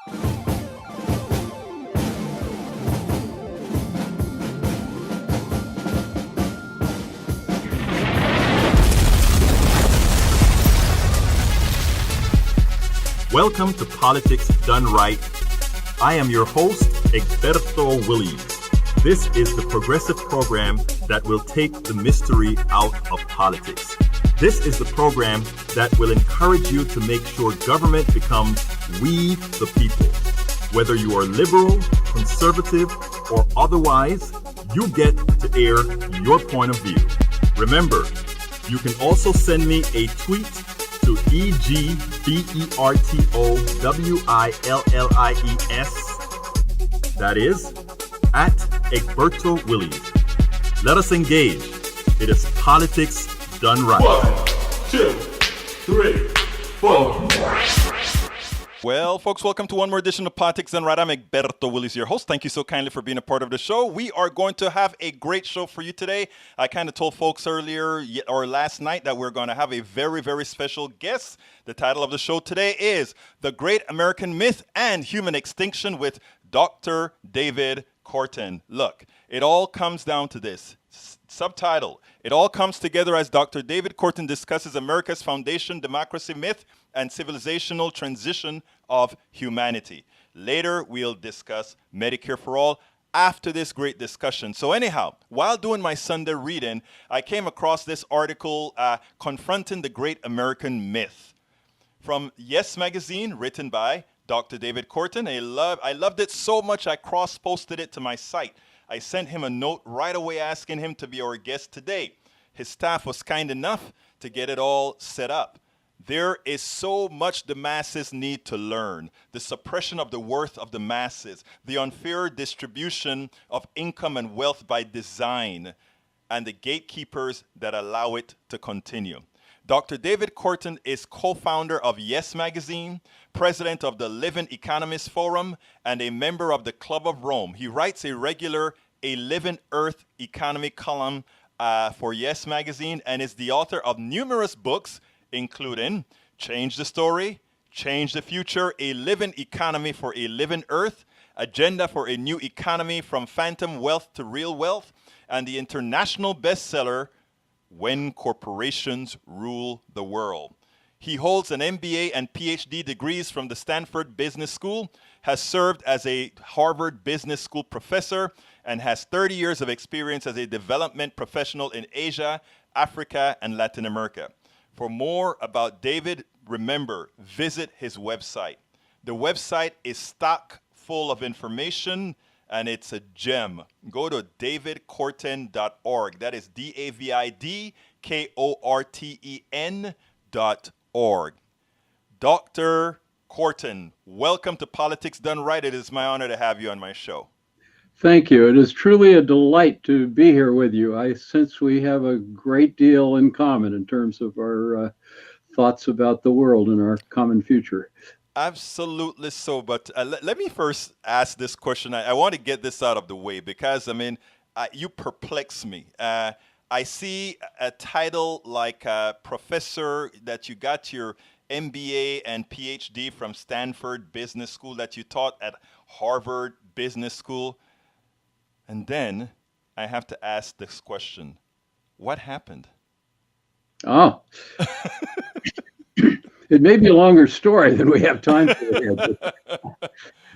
Welcome to Politics Done Right. I am your host, Egberto Willies. This is the progressive program that will take the mystery out of politics. This is the program that will encourage you to make sure government becomes we the people. Whether you are liberal, conservative, or otherwise, you get to air your point of view. Remember, you can also send me a tweet to EGBERTOWILLIES, that is, at Egberto Willies. Let us engage. It is politics done right. 1, 2, 3, 4. Well, folks, welcome to one more edition of Politics Done Right. I'm Egberto Willies, your host. Thank you so kindly for being a part of the show. We are going to have a great show for you today. I kind of told folks earlier or last night that we're going to have a very, very special guest. The title of the show today is The Great American Myth and Human Extinction with Dr. David Korten. Look, it all comes down to this. Subtitle, it all comes together as Dr. David Korten discusses America's foundation, democracy myth, and civilizational transition of humanity. Later, we'll discuss Medicare for All after this great discussion. So anyhow, while doing my Sunday reading, I came across this article, Confronting the Great American Myth, from Yes Magazine, written by Dr. David Korten. I loved it so much, I cross-posted it to my site. I sent him a note right away asking him to be our guest today. His staff was kind enough to get it all set up. There is so much the masses need to learn. The suppression of the worth of the masses, the unfair distribution of income and wealth by design, and the gatekeepers that allow it to continue. Dr. David Korten is co-founder of Yes Magazine, president of the Living Economist Forum, and a member of the Club of Rome. He writes a regular A Living Earth Economy column for Yes Magazine and is the author of numerous books, including Change the Story, Change the Future, A Living Economy for a Living Earth, Agenda for a New Economy from Phantom Wealth to Real Wealth, and the international bestseller, When Corporations Rule the World. He holds an MBA and PhD degrees from the Stanford Business School, has served as a Harvard Business School professor, and has 30 years of experience as a development professional in Asia, Africa, and Latin America. For more about David, remember, visit his website. The website is stock full of information, and it's a gem. Go to davidkorten.org. That is DAVIDKORTEN.org. Dr. Korten, welcome to Politics Done Right. It is my honor to have you on my show. Thank you. It is truly a delight to be here with you. I sense we have a great deal in common in terms of our thoughts about the world and our common future. Absolutely so. But let me first ask this question. I want to get this out of the way because, I mean, you perplex me. I see a title like professor, that you got your MBA and PhD from Stanford Business School, that you taught at Harvard Business School. And then I have to ask this question. What happened? Oh. It may be a longer story than we have time for here. But,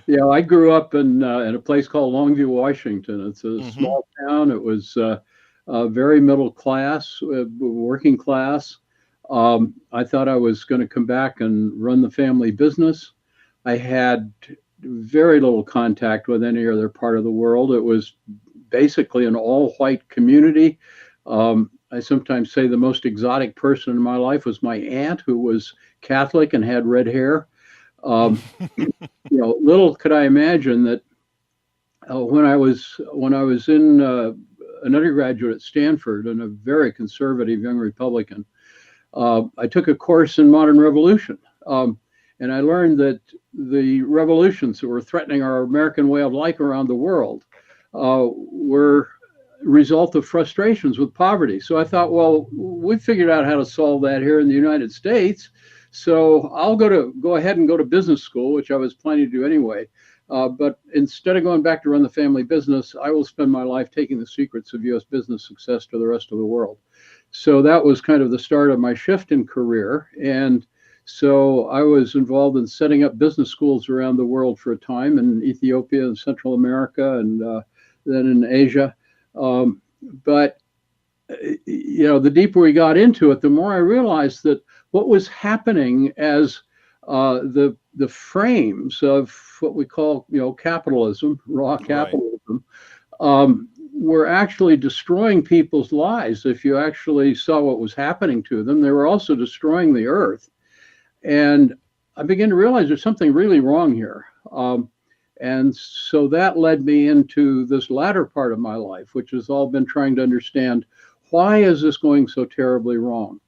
I grew up in a place called Longview, Washington. It's a small town. It was very middle class, working class. I thought I was going to come back and run the family business. I had very little contact with any other part of the world. It was basically an all-white community. I sometimes say the most exotic person in my life was my aunt, who was Catholic and had red hair. Little could I imagine that when I was in an undergraduate at Stanford and a very conservative young Republican, I took a course in modern revolution. And I learned that the revolutions that were threatening our American way of life around the world were a result of frustrations with poverty. So I thought, well, we figured out how to solve that here in the United States. So I'll go ahead and go to business school, which I was planning to do anyway. But instead of going back to run the family business, I will spend my life taking the secrets of U.S. business success to the rest of the world. So that was kind of the start of my shift in career. And so I was involved in setting up business schools around the world for a time in Ethiopia and Central America, and then in Asia. But the deeper we got into it, the more I realized that what was happening as the frames of what we call, capitalism, raw capitalism, were actually destroying people's lives. If you actually saw what was happening to them, they were also destroying the earth. And I began to realize there's something really wrong here. And so that led me into this latter part of my life, which has all been trying to understand, why is this going so terribly wrong?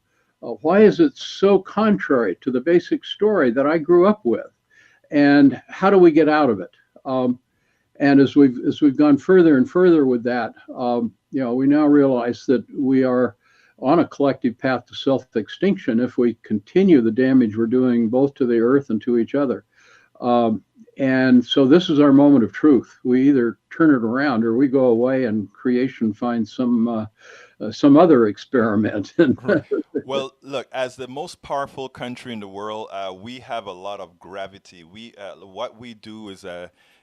Why is it so contrary to the basic story that I grew up with? And how do we get out of it? And as we've gone further and further with that, we now realize that we are on a collective path to self-extinction if we continue the damage we're doing both to the earth and to each other. And so this is our moment of truth. We either turn it around or we go away and creation finds some other experiment. Well, look, as the most powerful country in the world, we have a lot of gravity. What we do is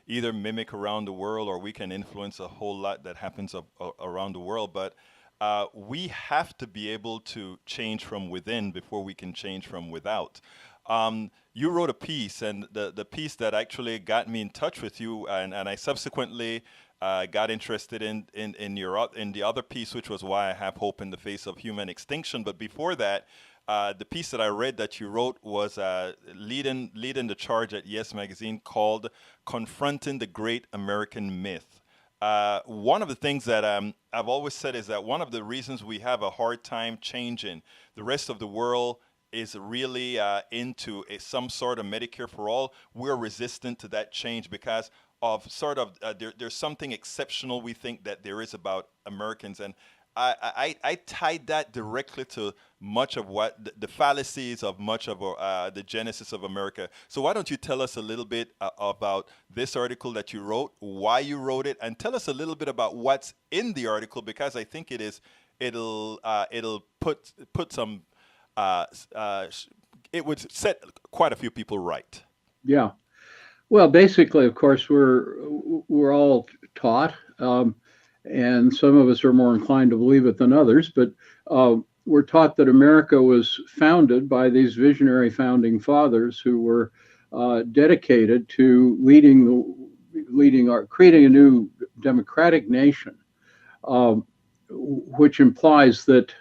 either mimic around the world, or we can influence a whole lot that happens around the world. But we have to be able to change from within before we can change from without. You wrote a piece, and the piece that actually got me in touch with you, and I subsequently got interested in the other piece, which was Why I Have Hope in the Face of Human Extinction. But before that, the piece that I read that you wrote was leading the charge at Yes Magazine, called Confronting the Great American Myth. One of the things that I've always said is that one of the reasons we have a hard time changing, the rest of the world is really into some sort of Medicare for all. We're resistant to that change because of there's something exceptional we think that there is about Americans. And I tied that directly to much of what the fallacies of much of the genesis of America. So why don't you tell us a little bit about this article that you wrote, why you wrote it, and tell us a little bit about what's in the article, because I think it'll put some it would set quite a few people right. Yeah. Well, basically, of course, we're all taught, and some of us are more inclined to believe it than others, but we're taught that America was founded by these visionary founding fathers who were dedicated to creating a new democratic nation, which implies that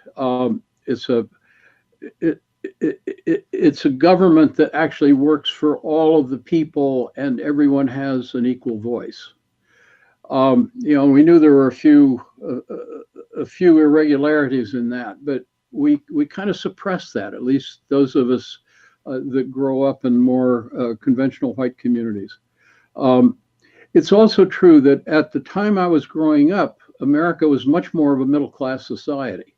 it's a government that actually works for all of the people and everyone has an equal voice. We knew there were a few irregularities in that, but we kind of suppressed that, at least those of us that grow up in more conventional white communities. It's also true that at the time I was growing up, America was much more of a middle-class society.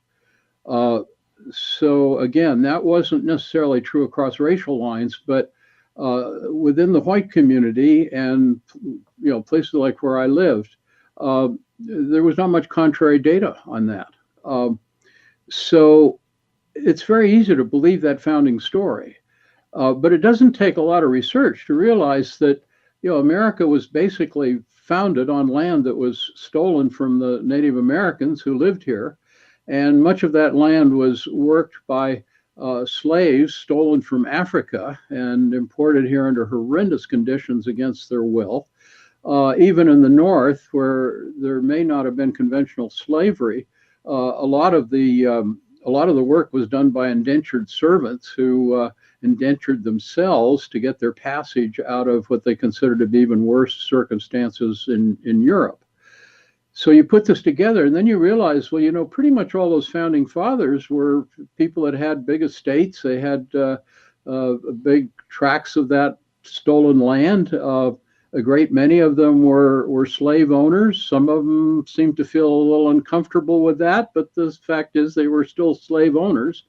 So again, that wasn't necessarily true across racial lines, but within the white community and places like where I lived, there was not much contrary data on that. So it's very easy to believe that founding story, but it doesn't take a lot of research to realize that America was basically founded on land that was stolen from the Native Americans who lived here. And much of that land was worked by slaves stolen from Africa and imported here under horrendous conditions against their will. Even in the North, where there may not have been conventional slavery, a lot of the work was done by indentured servants who indentured themselves to get their passage out of what they considered to be even worse circumstances in Europe. So you put this together and then you realize, well, pretty much all those founding fathers were people that had big estates. They had big tracts of that stolen land. A great many of them were slave owners. Some of them seemed to feel a little uncomfortable with that, but the fact is they were still slave owners.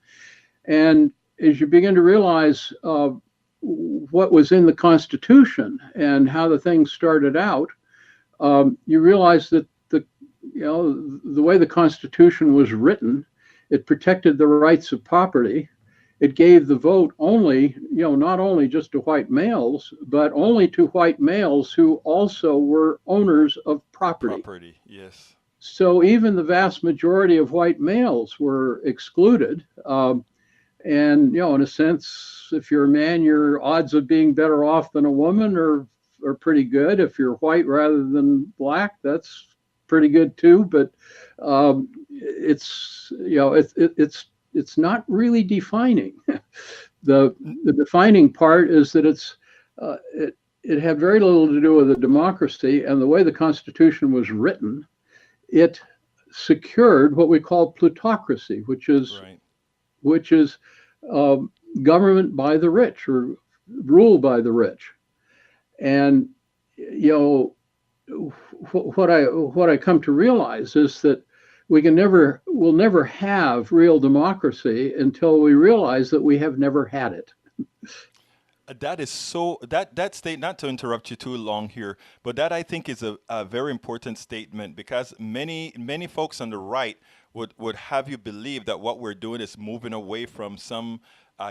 And as you begin to realize what was in the Constitution and how the thing started out, you realize that the way the Constitution was written, it protected the rights of property. It gave the vote only, not only just to white males, but only to white males who also were owners of property. Property, yes. So even the vast majority of white males were excluded. And, in a sense, if you're a man, your odds of being better off than a woman are pretty good. If you're white rather than black, that's pretty good too. But it's not really defining. The defining part is that it had very little to do with the democracy, and the way the Constitution was written, it secured what we call plutocracy, which is government by the rich or rule by the rich. And what I come to realize is that we'll never have real democracy until we realize that we have never had it. That is so that state, not to interrupt you too long here, but that I think is a very important statement, because many folks on the right would have you believe that what we're doing is moving away from some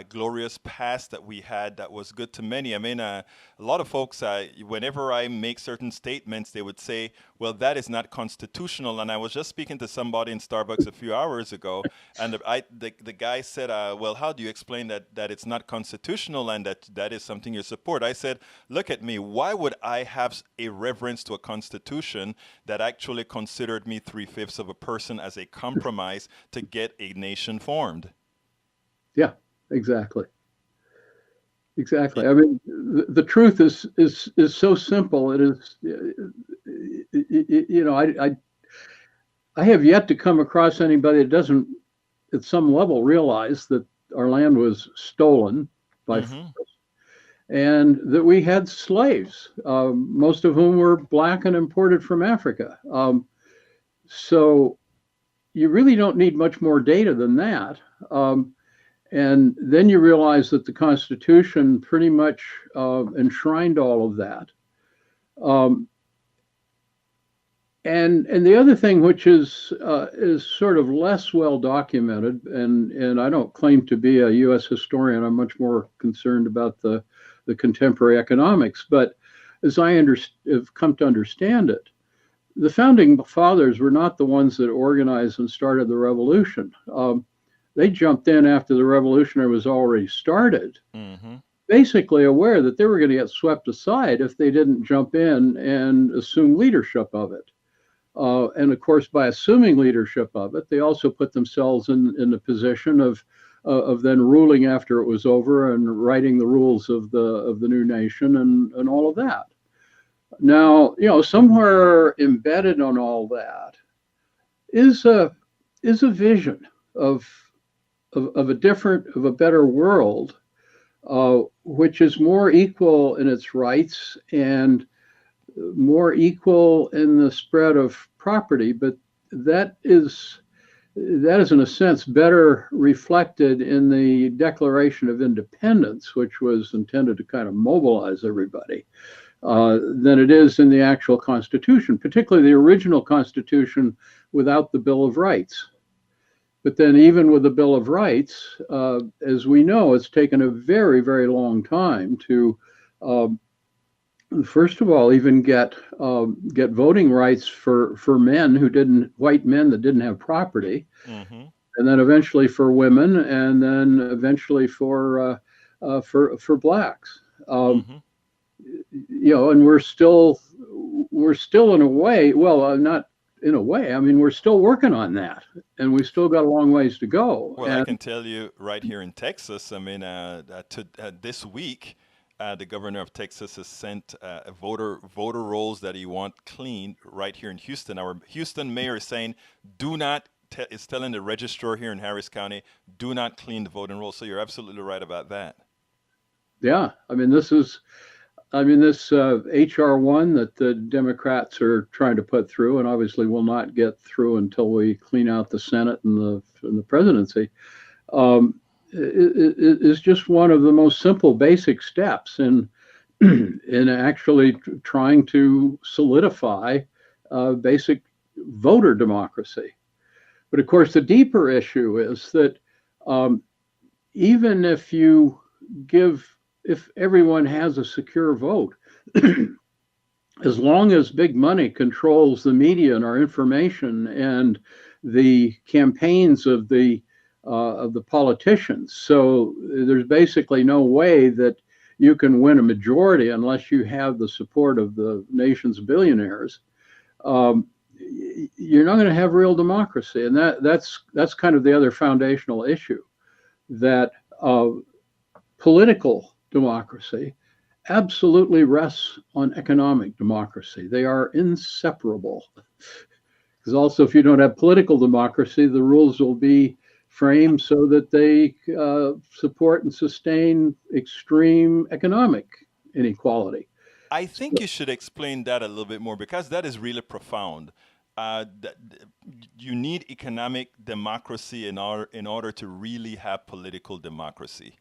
glorious past that we had that was good to many. I mean, a lot of folks, whenever I make certain statements, they would say, well, that is not constitutional. And I was just speaking to somebody in Starbucks a few hours ago, and the guy said, well, how do you explain that it's not constitutional and that is something you support? I said, look at me. Why would I have a reverence to a constitution that actually considered me 3/5 of a person as a compromise to get a nation formed? Yeah. Exactly. I mean, the truth is so simple. It is, I have yet to come across anybody that doesn't, at some level, realize that our land was stolen by force, and that we had slaves, most of whom were black and imported from Africa. So you really don't need much more data than that. And then you realize that the Constitution pretty much enshrined all of that. And the other thing, which is sort of less well documented, and I don't claim to be a U.S. historian. I'm much more concerned about the contemporary economics. But as I have come to understand it, the founding fathers were not the ones that organized and started the revolution. They jumped in after the revolution was already started, basically aware that they were going to get swept aside if they didn't jump in and assume leadership of it. And of course, by assuming leadership of it, they also put themselves in the position of then ruling after it was over and writing the rules of the new nation and all of that. Now, somewhere embedded on all that is a vision of a better world, which is more equal in its rights and more equal in the spread of property. But that is in a sense better reflected in the Declaration of Independence, which was intended to kind of mobilize everybody, than it is in the actual Constitution, particularly the original Constitution without the Bill of Rights. But then even with the Bill of Rights, as we know, it's taken a very, very long time to, first of all, even get voting rights for white men that didn't have property, and then eventually for women, and then eventually for blacks. And we're still in a way, well, not in a way, I mean, we're still working on that, and we've still got a long ways to go. Well, I can tell you right here in Texas, I mean, this week, the governor of Texas has sent voter rolls that he wants cleaned right here in Houston. Our Houston mayor is saying, is telling the registrar here in Harris County, do not clean the voting rolls. So you're absolutely right about that. Yeah, I mean, this HR 1 that the Democrats are trying to put through, and obviously will not get through until we clean out the Senate and the presidency, is just one of the most simple, basic steps in in actually trying to solidify basic voter democracy. But of course, the deeper issue is that even if everyone has a secure vote, as long as big money controls the media and our information and the campaigns of the politicians, so there's basically no way that you can win a majority unless you have the support of the nation's billionaires. You're not going to have real democracy, and that's kind of the other foundational issue, that political democracy absolutely rests on economic democracy. They are inseparable. Because also, if you don't have political democracy, the rules will be framed so that they support and sustain extreme economic inequality. I think you should explain that a little bit more, because that is really profound. You need economic democracy in order to really have political democracy.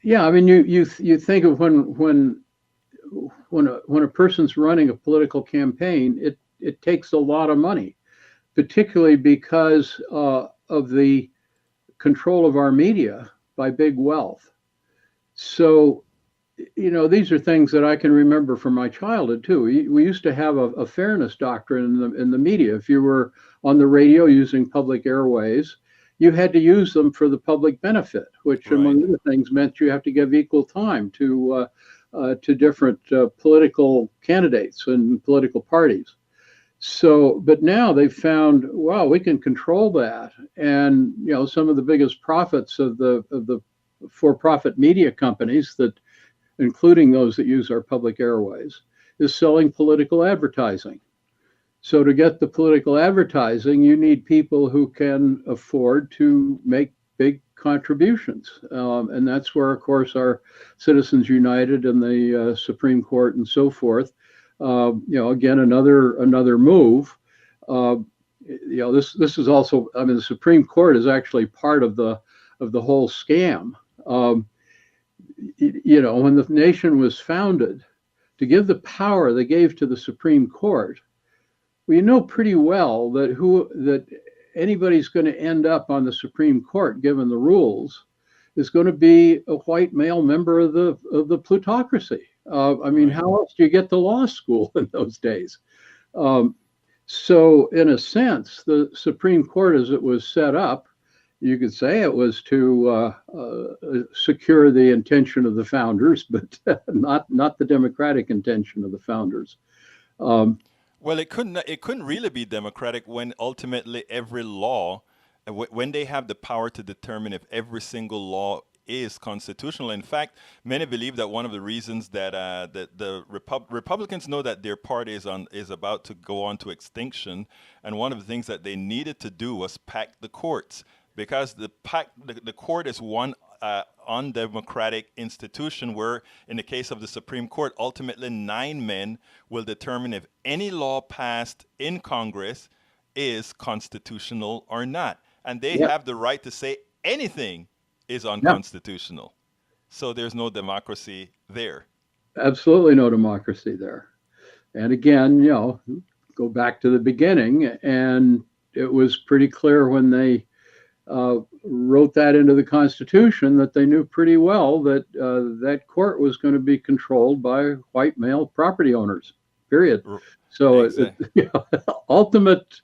Yeah, I mean, you think of when a person's running a political campaign, it takes a lot of money, particularly because of the control of our media by big wealth. So, these are things that I can remember from my childhood too. We used to have a fairness doctrine in the media. If you were on the radio using public airways, you had to use them for the public benefit, which, right, among other things, meant you have to give equal time to different political candidates and political parties. So, but now they've found, wow, we can control that, and some of the biggest profits of the for-profit media companies, that, including those that use our public airways, is selling political advertising. So to get the political advertising, you need people who can afford to make big contributions. And that's where, of course, our Citizens United and the Supreme Court and so forth, again, another move. This is also, I mean, the Supreme Court is actually part of the whole scam. When the nation was founded, to give the power they gave to the Supreme Court, well, you know pretty well that anybody's going to end up on the Supreme Court, given the rules, is going to be a white male member of the plutocracy. I mean, how else do you get to law school in those days? So, in a sense, the Supreme Court, as it was set up, you could say it was to secure the intention of the founders, but not the democratic intention of the founders. Well, it couldn't really be democratic when ultimately every law, when they have the power to determine if every single law is constitutional. In fact, many believe that one of the reasons that the Republicans know that their party is about to go on to extinction, and one of the things that they needed to do was pack the courts, because the court is one undemocratic institution where, in the case of the Supreme Court, ultimately 9 men will determine if any law passed in Congress is constitutional or not. And they have the right to say anything is unconstitutional. So there's no democracy there. Absolutely no democracy there. And again, go back to the beginning, and it was pretty clear when they wrote that into the Constitution that they knew pretty well that that court was going to be controlled by white male property owners, period. So exactly. Ultimate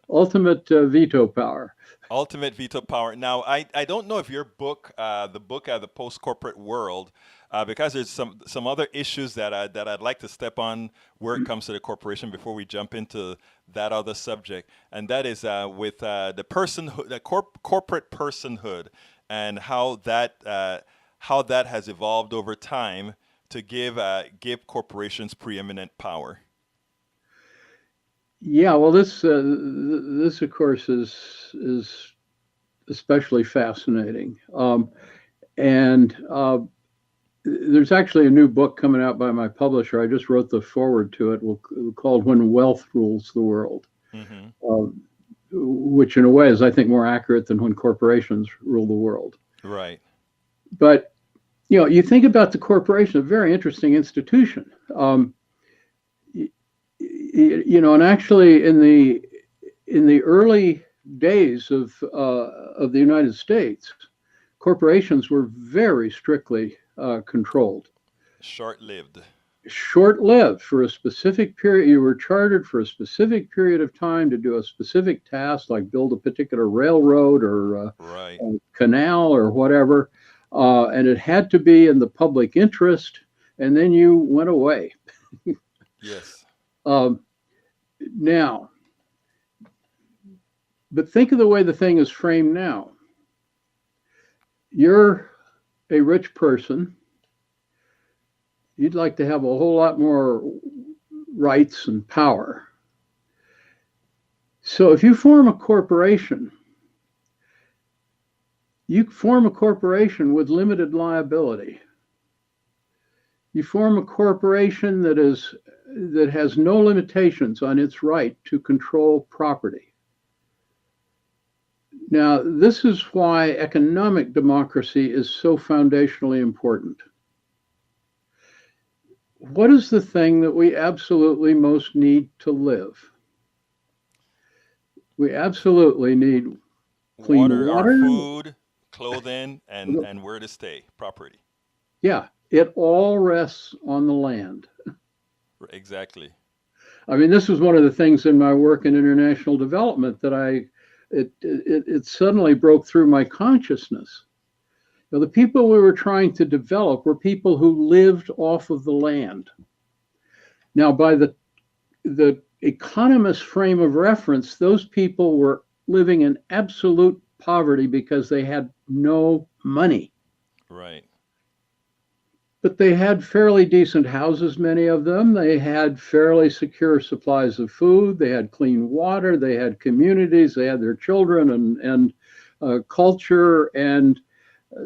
veto power. Ultimate veto power. Now, I don't know if your book, the book The Post-Corporate World, because there's some other issues that I'd like to step on where it comes to the corporation before we jump into that other subject, and that is with the personhood, the corporate personhood, and how that has evolved over time to give corporations preeminent power. Yeah, well, this of course is especially fascinating, and there's actually a new book coming out by my publisher. I just wrote the foreword to it, called "When Wealth Rules the World." Mm-hmm. which in a way is, I think, more accurate than when corporations rule the world. Right. But, you think about the corporation, a very interesting institution. And actually in the early days of the United States, corporations were very strictly controlled. Short-lived for a specific period. You were chartered for a specific period of time to do a specific task, like build a particular railroad or a canal or whatever. And it had to be in the public interest, and then you went away. Yes. Now, but think of the way the thing is framed now. You're a rich person. You'd like to have a whole lot more rights and power. So if you form a corporation, you form a corporation with limited liability. You form a corporation that has no limitations on its right to control property. Now, this is why economic democracy is so foundationally important. What is the thing that we absolutely most need to live? We absolutely need clean water, food, clothing, and where to stay, property. Yeah, it all rests on the land. Exactly. I mean, this was one of the things in my work in international development that it suddenly broke through my consciousness. The people we were trying to develop were people who lived off of the land. Now, by the economist frame of reference, those people were living in absolute poverty because they had no money. Right. But they had fairly decent houses, many of them. They had fairly secure supplies of food. They had clean water. They had communities. They had their children and culture. And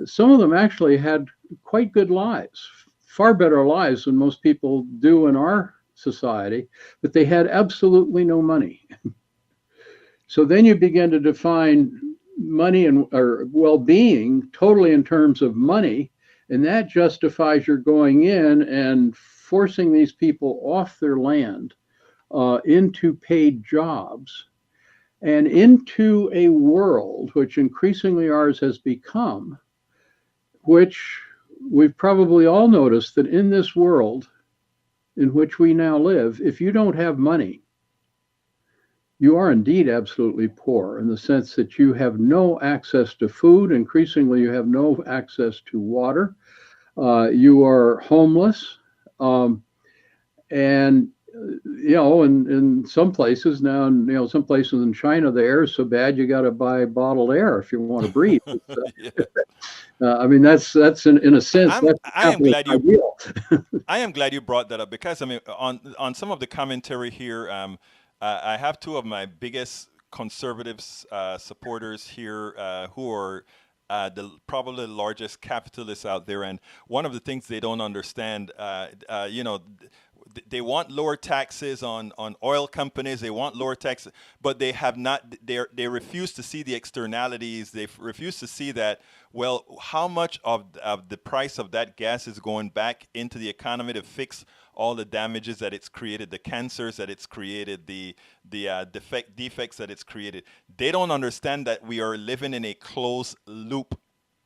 some of them actually had quite good lives, far better lives than most people do in our society. But they had absolutely no money. So then you begin to define money or well-being totally in terms of money. And that justifies your going in and forcing these people off their land into paid jobs and into a world which increasingly ours has become, which we've probably all noticed that in this world in which we now live, if you don't have money, you are indeed absolutely poor in the sense that you have no access to food. Increasingly, you have no access to water. You are homeless. And, in some places now, some places in China, the air is so bad, you got to buy bottled air if you want to breathe. I mean, that's in a sense, I am glad you brought that up because, I mean, on some of the commentary here, I have two of my biggest conservatives supporters here who are probably the largest capitalists out there. And one of the things they don't understand, they want lower taxes on oil companies. They want lower taxes, but they have not. They refuse to see the externalities. They refuse to see that. Well, how much of the price of that gas is going back into the economy to fix all the damages that it's created, the cancers that it's created, the defects that it's created. They don't understand that we are living in a closed loop,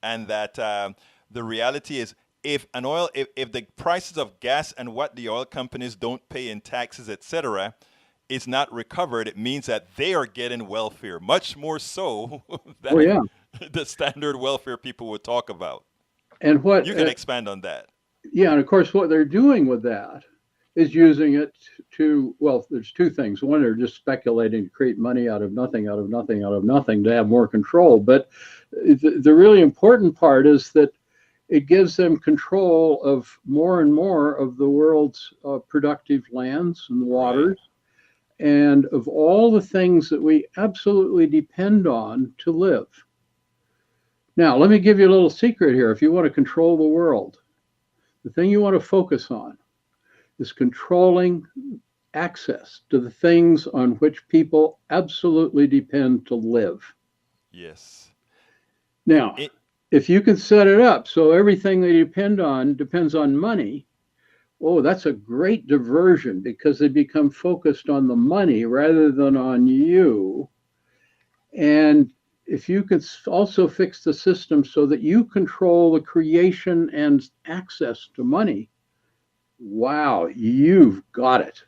and that the reality is, if the prices of gas and what the oil companies don't pay in taxes, etc., is not recovered, it means that they are getting welfare, much more so than the standard welfare people would talk about. And what you can expand on that. Yeah, and of course, what they're doing with that is using it to, well, there's two things. One, they're just speculating to create money out of nothing, to have more control. But the really important part is that it gives them control of more and more of the world's productive lands and waters, and of all the things that we absolutely depend on to live. Now, let me give you a little secret here. If you want to control the world, the thing you want to focus on is controlling access to the things on which people absolutely depend to live. Yes. Now, It, if you can set it up so everything they depend on depends on money, oh, that's a great diversion because they become focused on the money rather than on you. And if you could also fix the system so that you control the creation and access to money, wow, you've got it.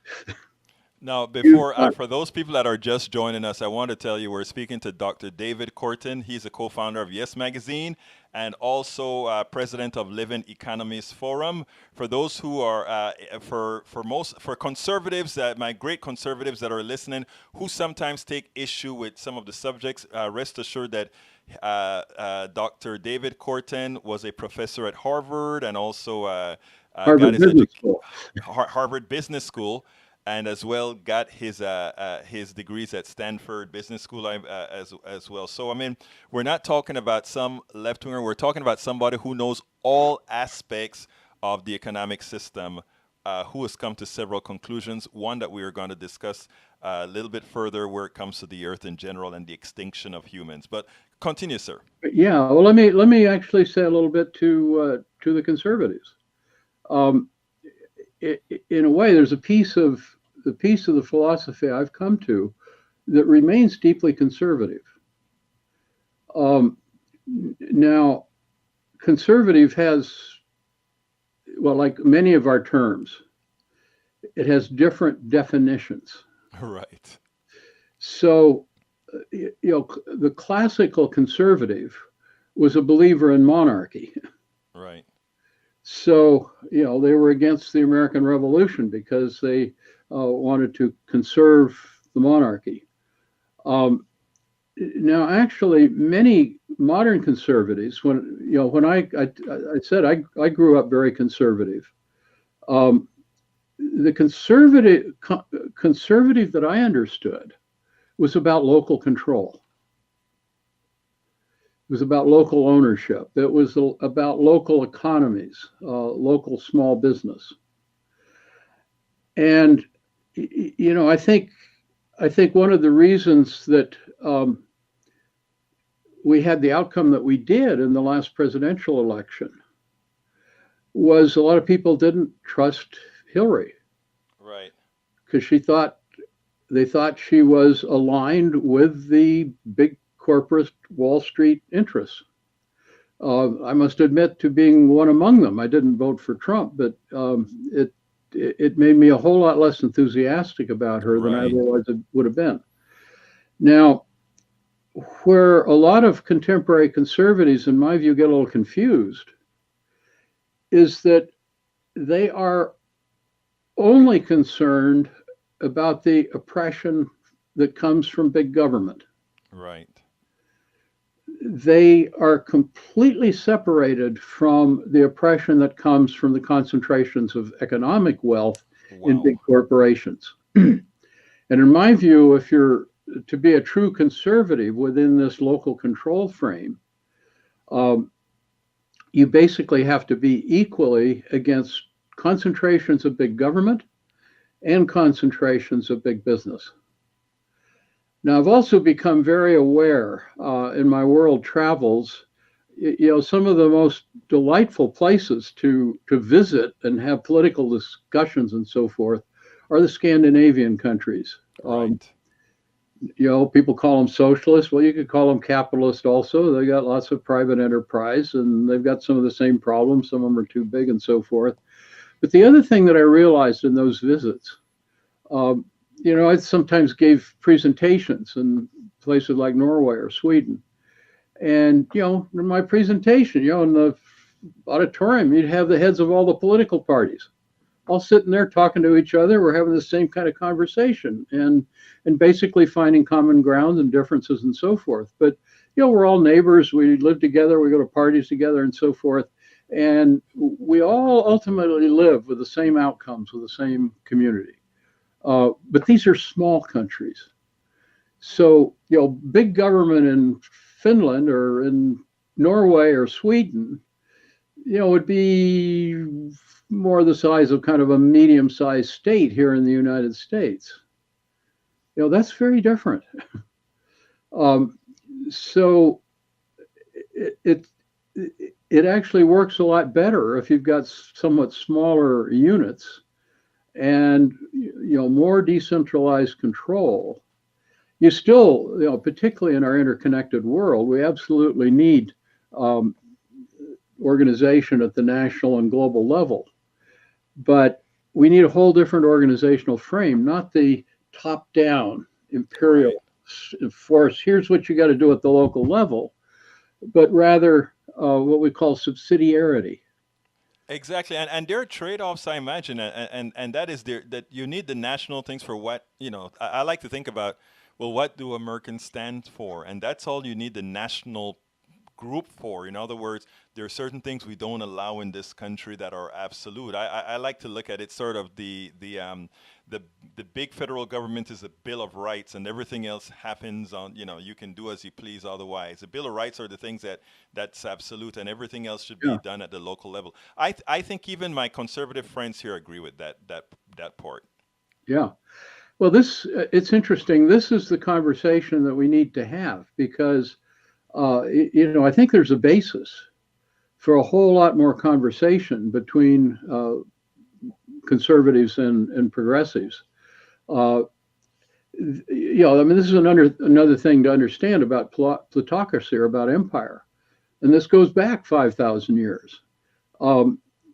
Now, You've before, got it. for those people that are just joining us, I want to tell you we're speaking to Dr. David Korten. He's a co-founder of Yes Magazine and also president of Living Economies Forum. For those who are, for conservatives, my great conservatives that are listening, who sometimes take issue with some of the subjects, rest assured that Dr. David Korten was a professor at Harvard and also got Harvard Business School. Harvard Business School, and as well got his degrees at Stanford Business School as well. So I mean, we're not talking about some left winger. We're talking about somebody who knows all aspects of the economic system, who has come to several conclusions. One that we are going to discuss a little bit further, where it comes to the Earth in general and the extinction of humans. But continue, sir. Yeah, well, let me actually say a little bit to the conservatives. In a way, there's a piece of the philosophy I've come to that remains deeply conservative. Now, conservative has, well, like many of our terms, it has different definitions. Right. So, the classical conservative was a believer in monarchy. Right. So, they were against the American Revolution because they wanted to conserve the monarchy. Now, actually, many modern conservatives, when I said I grew up very conservative, the conservative that I understood was about local control. It was about local ownership. It was about local economies, local small business. And I think one of the reasons that we had the outcome that we did in the last presidential election was a lot of people didn't trust Hillary. Right. Because they thought she was aligned with the big corporate Wall Street interests. I must admit to being one among them. I didn't vote for Trump, but it made me a whole lot less enthusiastic about her than I otherwise would have been. Now, where a lot of contemporary conservatives, in my view, get a little confused is that they are only concerned about the oppression that comes from big government. Right. They are completely separated from the oppression that comes from the concentrations of economic wealth in big corporations. And in my view, if you're to be a true conservative within this local control frame, you basically have to be equally against concentrations of big government and concentrations of big business. Now, I've also become very aware in my world travels, some of the most delightful places to visit and have political discussions and so forth are the Scandinavian countries. Right. People call them socialist. Well, you could call them capitalist also. They got lots of private enterprise and they've got some of the same problems. Some of them are too big and so forth. But the other thing that I realized in those visits, I sometimes gave presentations in places like Norway or Sweden. And, in my presentation, in the auditorium, you'd have the heads of all the political parties all sitting there talking to each other. We're having the same kind of conversation and basically finding common ground and differences and so forth. But, we're all neighbors. We live together. We go to parties together and so forth. And we all ultimately live with the same outcomes, with the same community. But these are small countries. So, big government in Finland or in Norway or Sweden, would be more the size of kind of a medium-sized state here in the United States. That's very different. So it actually works a lot better if you've got somewhat smaller units and more decentralized control. You still, particularly in our interconnected world, we absolutely need organization at the national and global level. But we need a whole different organizational frame, not the top-down imperial force. Here's what you got to do at the local level, but rather what we call subsidiarity. Exactly, and there are trade-offs, I imagine, and that is that you need the national things for what I like to think about. Well, what do Americans stand for? And that's all you need the national group for. In other words, there are certain things we don't allow in this country that are absolute. I like to look at it sort of the big federal government is a Bill of Rights, and everything else happens on, you can do as you please otherwise. The Bill of Rights are the things that's absolute, and everything else should be done at the local level. I think even my conservative friends here agree with that part. Yeah. Well, it's interesting. This is the conversation that we need to have because, I think there's a basis for a whole lot more conversation between conservatives and progressives. This is another thing to understand about plutocracy or about empire. And this goes back 5,000 years.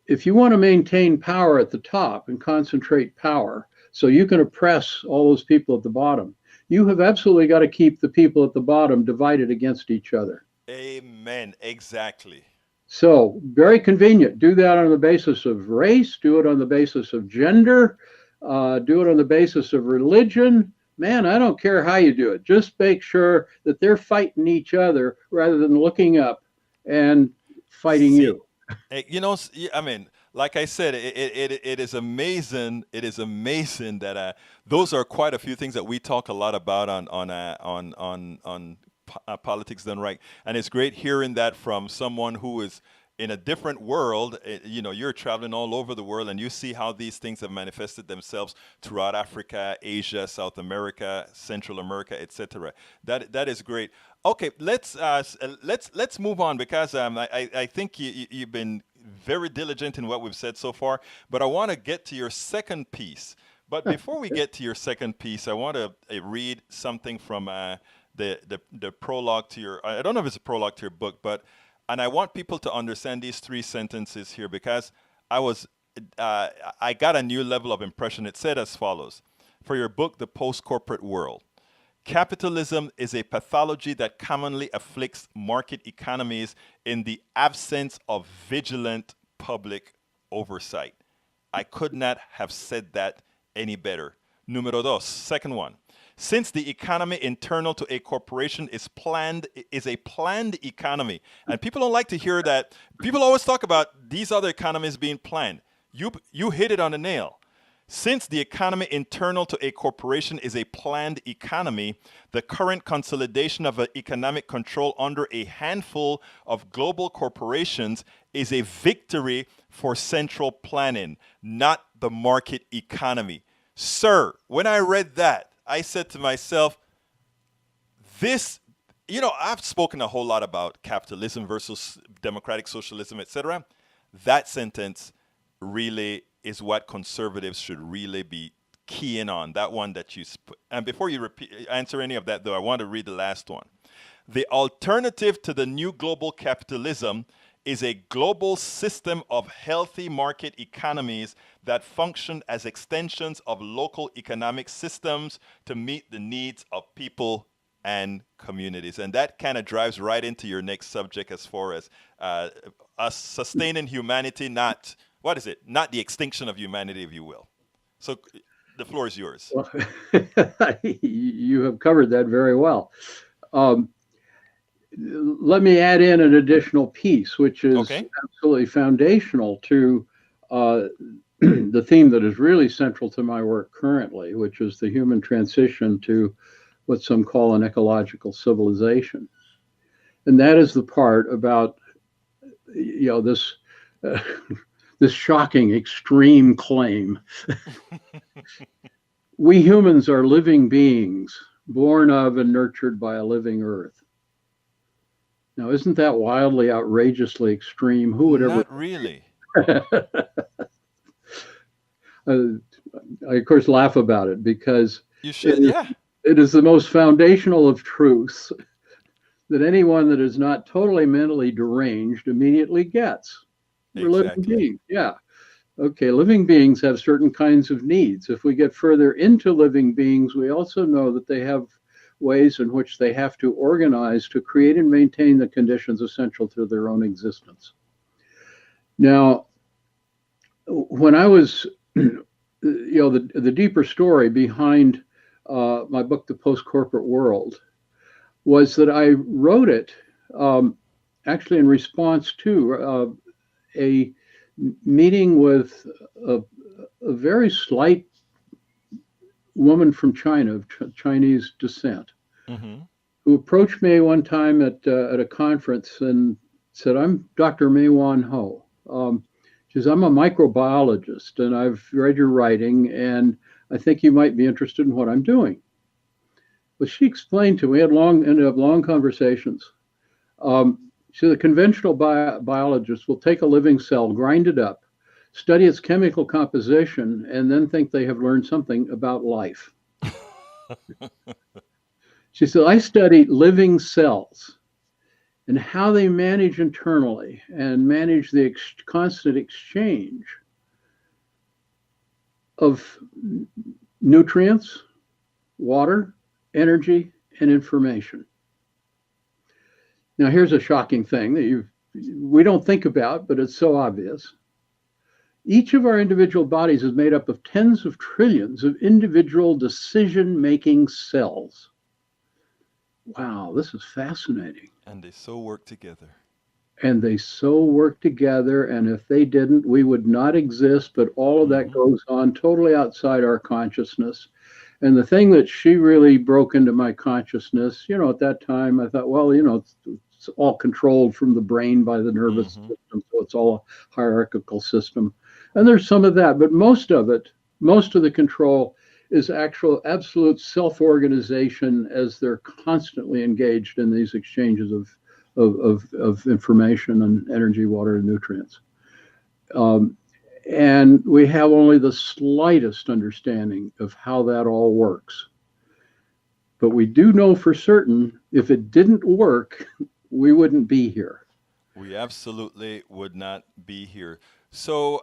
If you want to maintain power at the top and concentrate power so you can oppress all those people at the bottom, you have absolutely got to keep the people at the bottom divided against each other. Amen. Exactly. So very convenient. Do that on the basis of race, do it on the basis of gender, do it on the basis of religion. Man, I don't care how you do it. Just make sure that they're fighting each other rather than looking up and fighting you. Like I said, it is amazing. It is amazing that those are quite a few things that we talk a lot about on Politics Done Right, and it's great hearing that from someone who is in a different world. You're traveling all over the world, and you see how these things have manifested themselves throughout Africa, Asia, South America, Central America, etc. That is great. Okay, let's move on because I think you've been very diligent in what we've said so far, but I want to get to your second piece. But before we get to your second piece, I want to read something from the prologue to your, I don't know if it's a prologue to your book, and I want people to understand these 3 sentences here because I got a new level of impression. It said as follows: for your book, The Post-Corporate World, capitalism is a pathology that commonly afflicts market economies in the absence of vigilant public oversight. I could not have said that any better. Número dos, second one. Since the economy internal to a corporation is a planned economy, and people don't like to hear that. People always talk about these other economies being planned. You hit it on the nail. Since the economy internal to a corporation is a planned economy, the current consolidation of economic control under a handful of global corporations is a victory for central planning, not the market economy. Sir, when I read that, I said to myself, I've spoken a whole lot about capitalism versus democratic socialism, etc. That sentence really is what conservatives should really be keying on. That one that you and before you answer any of that, though, I want to read the last one. The alternative to the new global capitalism is a global system of healthy market economies that function as extensions of local economic systems to meet the needs of people and communities. And that kind of drives right into your next subject as far as us sustaining humanity, not the extinction of humanity, if you will. So the floor is yours. Well, you have covered that very well. Let me add in an additional piece, which is absolutely foundational to the theme that is really central to my work currently, which is the human transition to what some call an ecological civilization. And that is the part about, this this shocking, extreme claim. We humans are living beings, born of and nurtured by a living earth. Now, isn't that wildly, outrageously extreme? Who would ever? Not really. I, of course, laugh about it because You should, yeah. it is the most foundational of truths that anyone that is not totally mentally deranged immediately gets. We're living beings, yeah. Okay, living beings have certain kinds of needs. If we get further into living beings, we also know that they have ways in which they have to organize to create and maintain the conditions essential to their own existence. Now, when I was, the deeper story behind my book, The Post-Corporate World, was that I wrote it actually in response to a meeting with a very slight woman from China, of Chinese descent, who approached me one time at a conference and said, "I'm Dr. Mei-Wan Ho." She says, "I'm a microbiologist and I've read your writing and I think you might be interested in what I'm doing." But she explained to me, ended up long conversations. So the conventional biologist will take a living cell, grind it up, study its chemical composition, and then think they have learned something about life. She said, "I study living cells and how they manage internally and manage the constant exchange of nutrients, water, energy, and information." Now, here's a shocking thing that we don't think about, but it's so obvious. Each of our individual bodies is made up of tens of trillions of individual decision-making cells. Wow, this is fascinating. And they so work together. And they so work together, and if they didn't, we would not exist, but all of that goes on totally outside our consciousness. And the thing that she really broke into my consciousness, at that time, I thought, well, it's all controlled from the brain by the nervous system, so it's all a hierarchical system. And there's some of that, but most of the control is absolute self-organization as they're constantly engaged in these exchanges of information and energy, water, and nutrients. And we have only the slightest understanding of how that all works. But we do know for certain, if it didn't work, we wouldn't be here. We absolutely would not be here. So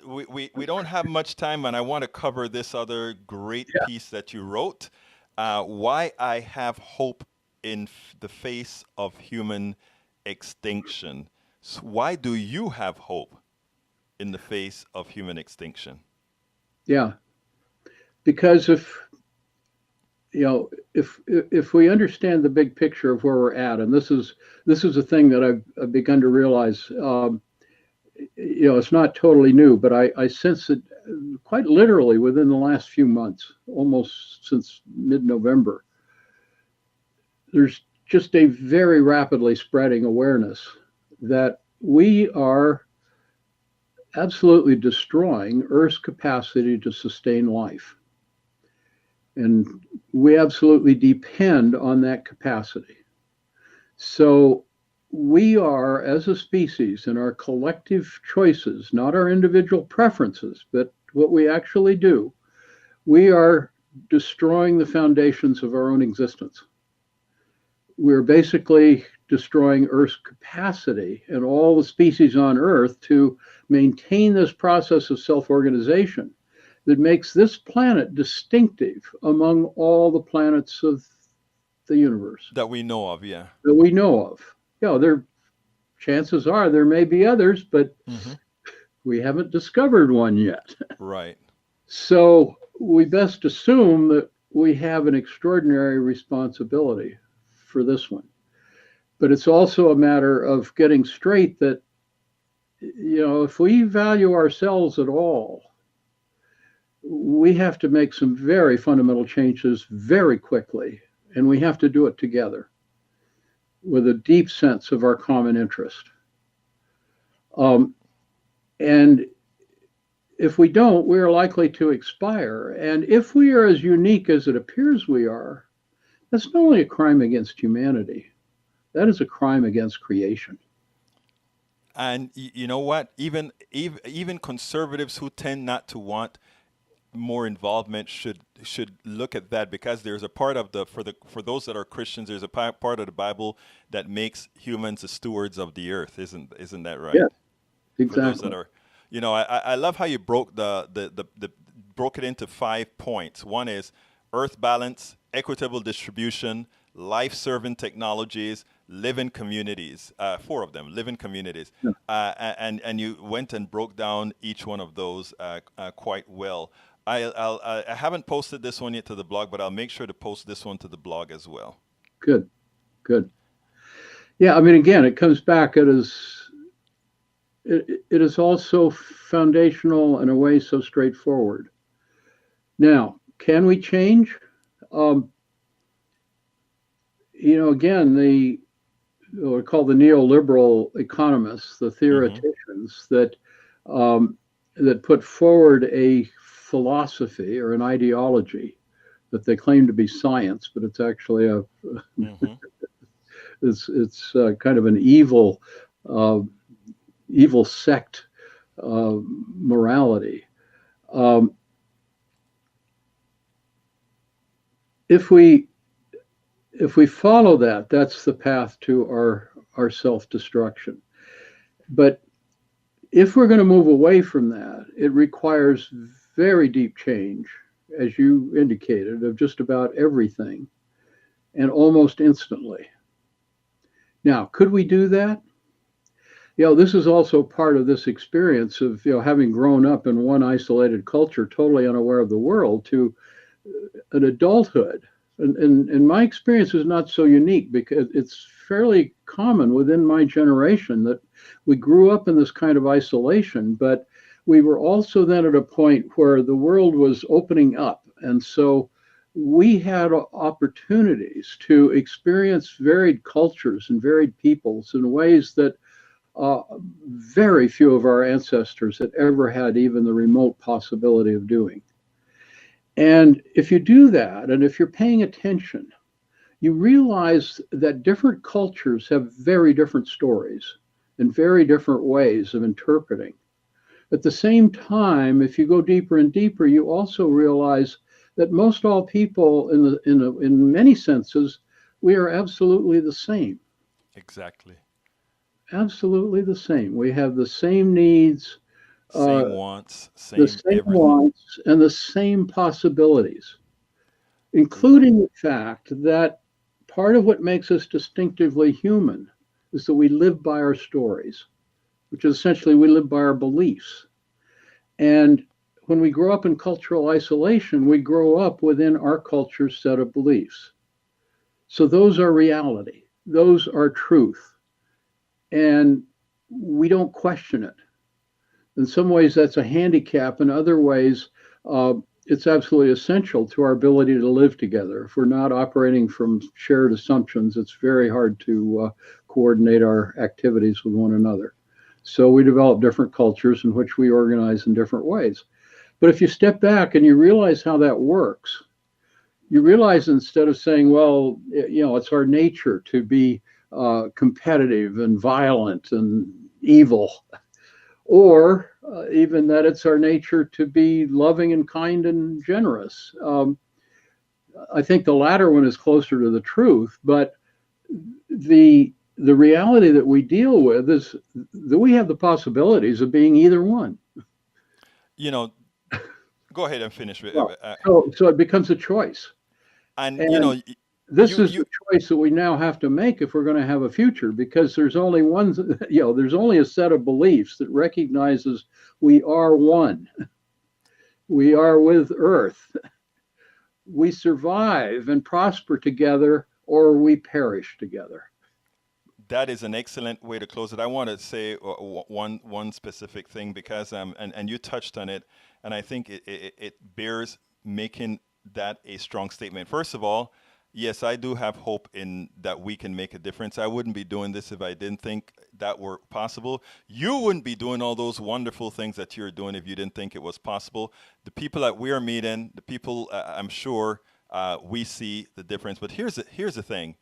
we don't have much time, and I want to cover this other great piece that you wrote, Why I Have Hope in the Face of Human Extinction. So why do you have hope in the face of human extinction? Yeah, because if we understand the big picture of where we're at, and this is a thing that I've begun to realize, it's not totally new, but I sense it quite literally within the last few months, almost since mid-November. There's just a very rapidly spreading awareness that we are absolutely destroying Earth's capacity to sustain life. And we absolutely depend on that capacity. So we are, as a species, in our collective choices, not our individual preferences, but what we actually do, we are destroying the foundations of our own existence. We're basically destroying Earth's capacity and all the species on Earth to maintain this process of self-organization that makes this planet distinctive among all the planets of the universe. That we know of, yeah. That we know of. Chances are there may be others, but we haven't discovered one yet. Right. So we best assume that we have an extraordinary responsibility for this one. But it's also a matter of getting straight that, if we value ourselves at all, we have to make some very fundamental changes very quickly, and we have to do it together with a deep sense of our common interest. And if we don't, we are likely to expire. And if we are as unique as it appears we are, that's not only a crime against humanity, that is a crime against creation. And you know what? Even conservatives who tend not to want more involvement should look at that, because there's a part of the for those that are Christians, there's a part of the Bible that makes humans the stewards of the earth. Isn't that right? Yeah, For those exactly. that are, I love how you broke the broke it into 5 points. One is earth balance, equitable distribution, life-serving technologies, living communities. Four of them, living communities. Yeah. And you went and broke down each one of those quite well. I haven't posted this one yet to the blog, but I'll make sure to post this one to the blog as well. Good, good. Yeah, I mean, again, it comes back. It is also foundational in a way so straightforward. Now, can we change? Again, what we call the neoliberal economists, the theoreticians that put forward a philosophy or an ideology that they claim to be science, but it's actually it's kind of an evil sect morality. If we follow that, that's the path to our self-destruction. But if we're going to move away from that, it requires very deep change, as you indicated, of just about everything, and almost instantly. Now, could we do that? This is also part of this experience of having grown up in one isolated culture, totally unaware of the world, to an adulthood. And my experience is not so unique, because it's fairly common within my generation that we grew up in this kind of isolation, but we were also then at a point where the world was opening up. And so we had opportunities to experience varied cultures and varied peoples in ways that very few of our ancestors had ever had even the remote possibility of doing. And if you do that, and if you're paying attention, you realize that different cultures have very different stories and very different ways of interpreting. At the same time, if you go deeper and deeper, you also realize that most all people, in many senses, we are absolutely the same. Exactly. Absolutely the same. We have the same needs, Same wants, the same same everything. wants, and the same possibilities, including the fact that part of what makes us distinctively human is that we live by our stories, which is essentially we live by our beliefs. And when we grow up in cultural isolation, we grow up within our culture's set of beliefs. So those are reality. Those are truth. And we don't question it. In some ways, that's a handicap. In other ways, it's absolutely essential to our ability to live together. If we're not operating from shared assumptions, it's very hard to coordinate our activities with one another. So we develop different cultures in which we organize in different ways. But if you step back and you realize how that works, you realize instead of saying, well, it's our nature to be competitive and violent and evil, or even that it's our nature to be loving and kind and generous. I think the latter one is closer to the truth, but the reality that we deal with is that we have the possibilities of being either one. Go ahead and finish with. So it becomes a choice. And this is the choice that we now have to make if we're going to have a future, because there's only one, there's only a set of beliefs that recognizes we are one. We are with Earth. We survive and prosper together, or we perish together. That is an excellent way to close it. I want to say one specific thing, because and you touched on it, and I think it bears making that a strong statement. First of all, yes, I do have hope in that we can make a difference. I wouldn't be doing this if I didn't think that were possible. You wouldn't be doing all those wonderful things that you're doing if you didn't think it was possible. The people that we are meeting, the people I'm sure we see the difference. But here's the thing.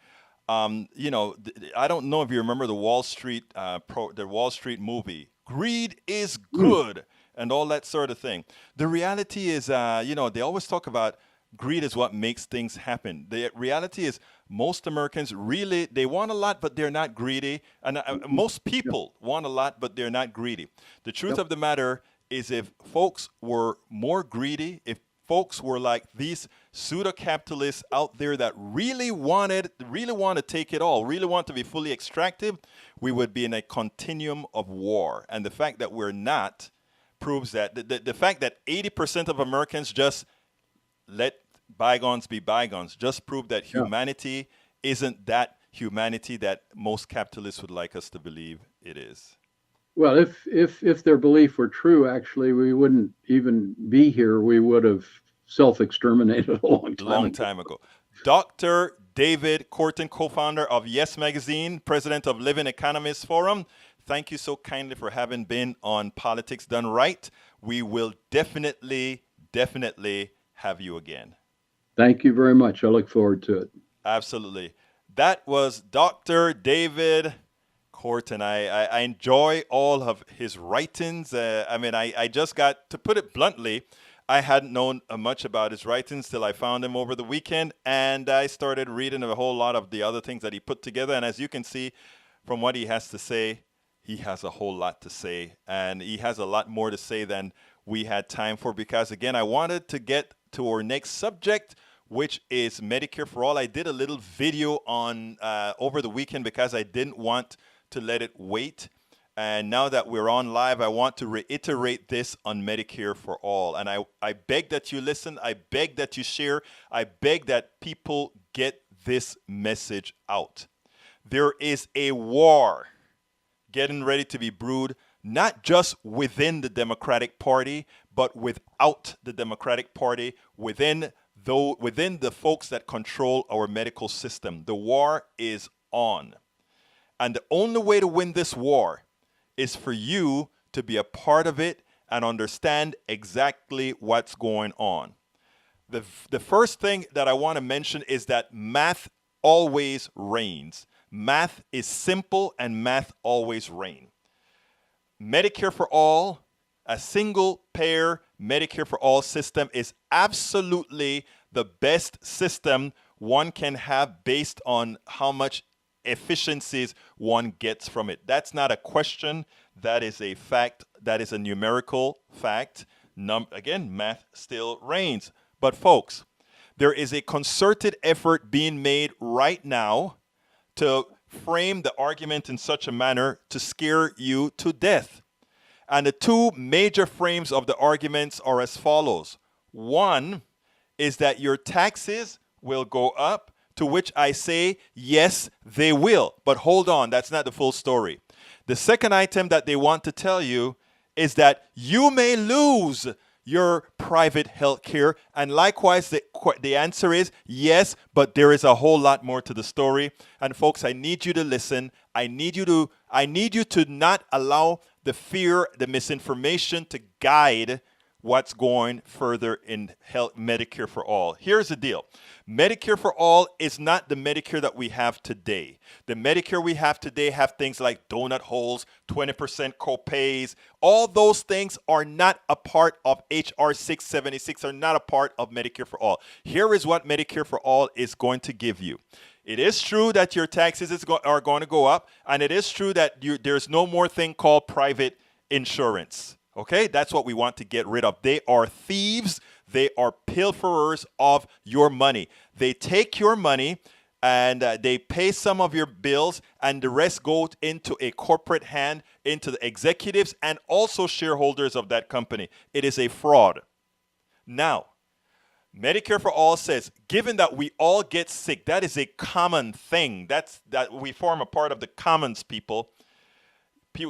I don't know if you remember the Wall Street the Wall Street movie. Greed is good, and all that sort of thing. The reality is, they always talk about greed is what makes things happen. The reality is most Americans really, they want a lot, but they're not greedy. And most people want a lot, but they're not greedy. The truth of the matter is if folks were more greedy, if folks were like these pseudo-capitalists out there that really want to take it all, really want to be fully extractive, we would be in a continuum of war. And the fact that we're not proves that. The fact that 80% of Americans just let bygones be bygones just prove that humanity isn't that humanity that most capitalists would like us to believe it is. Well, if their belief were true, actually, we wouldn't even be here. We would have self-exterminated a long time ago. Dr. David Korten, co-founder of Yes Magazine, president of Living Economists Forum. Thank you so kindly for having been on Politics Done Right. We will definitely have you again. Thank you very much. I look forward to it. Absolutely. That was Dr. David Korten. I enjoy all of his writings. I just got, to put it bluntly, I hadn't known much about his writings till I found him over the weekend, and I started reading a whole lot of the other things that he put together. And as you can see from what he has to say, he has a whole lot to say, and he has a lot more to say than we had time for, because again, I wanted to get to our next subject, which is Medicare for All. I did a little video on over the weekend because I didn't want to let it wait. And now that we're on live, I want to reiterate this on Medicare for All. And I beg that you listen. I beg that you share. I beg that people get this message out. There is a war getting ready to be brewed, not just within the Democratic Party, but without the Democratic Party, within the folks that control our medical system. The war is on. And the only way to win this war is for you to be a part of it and understand exactly what's going on. The first thing that I want to mention is that math always reigns. Math is simple and math always reigns. Medicare for All, a single payer Medicare for All system, is absolutely the best system one can have based on how much efficiencies one gets from it. That's not a question. That is a fact. That is a numerical fact. Again, math still reigns. But folks, there is a concerted effort being made right now to frame the argument in such a manner to scare you to death. And the two major frames of the arguments are as follows. One is that your taxes will go up, to which I say, yes, they will. But hold on, that's not the full story. The second item that they want to tell you is that you may lose your private health care. And likewise, the answer is yes, but there is a whole lot more to the story. And folks, I need you to listen. I need you to not allow the fear, the misinformation to guide what's going further in health Medicare for All. Here's the deal. Medicare for All is not the Medicare that we have today. The Medicare we have today have things like donut holes, 20% copays. All those things are not a part of HR 676, are not a part of Medicare for All. Here is what Medicare for All is going to give you. It is true that your taxes are going to go up, and it is true that there's no more thing called private insurance. Okay, that's what we want to get rid of. They are thieves. They are pilferers of your money. They take your money and they pay some of your bills, and the rest goes into a corporate hand, into the executives and also shareholders of that company. It is a fraud. Now, Medicare for All says, given that we all get sick, that is a common thing. That we form a part of the commons people.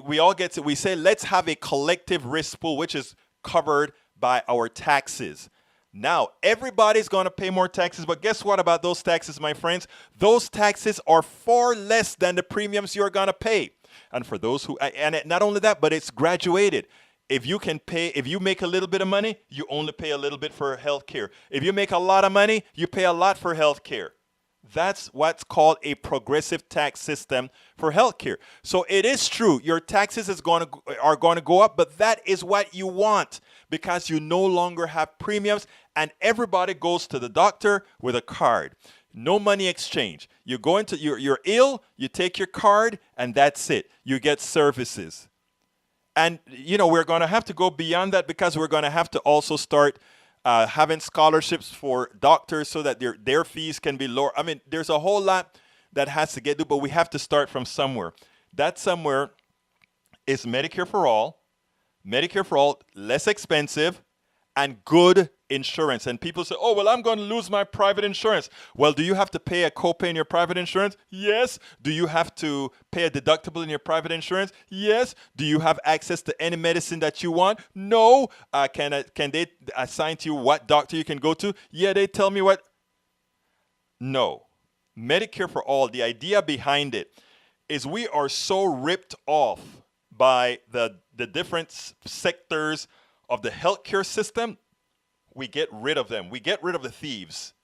We all get to, we say, let's have a collective risk pool, which is covered by our taxes. Now, everybody's going to pay more taxes, but guess what about those taxes, my friends? Those taxes are far less than the premiums you're going to pay. And for those who, and not only that, but it's graduated. If you can pay, if you make a little bit of money, you only pay a little bit for health care. If you make a lot of money, you pay a lot for health care. That's what's called a progressive tax system for healthcare. So it is true, your taxes are going to go up, but that is what you want because you no longer have premiums and everybody goes to the doctor with a card. No money exchange. You go into you're ill, you take your card, and that's it. You get services. And we're going to have to go beyond that because we're going to have to also start having scholarships for doctors so that their fees can be lower. I mean, there's a whole lot that has to get done, but we have to start from somewhere. That somewhere is Medicare for all. Medicare for all, less expensive, and good insurance. And people say, oh, well, I'm going to lose my private insurance. Well, do you have to pay a copay in your private insurance? Yes. Do you have to pay a deductible in your private insurance? Yes. Do you have access to any medicine that you want? No. Can they assign to you what doctor you can go to? Yeah, they tell me what. No. Medicare for all, the idea behind it is we are so ripped off by the different sectors of the healthcare system, we get rid of them. We get rid of the thieves.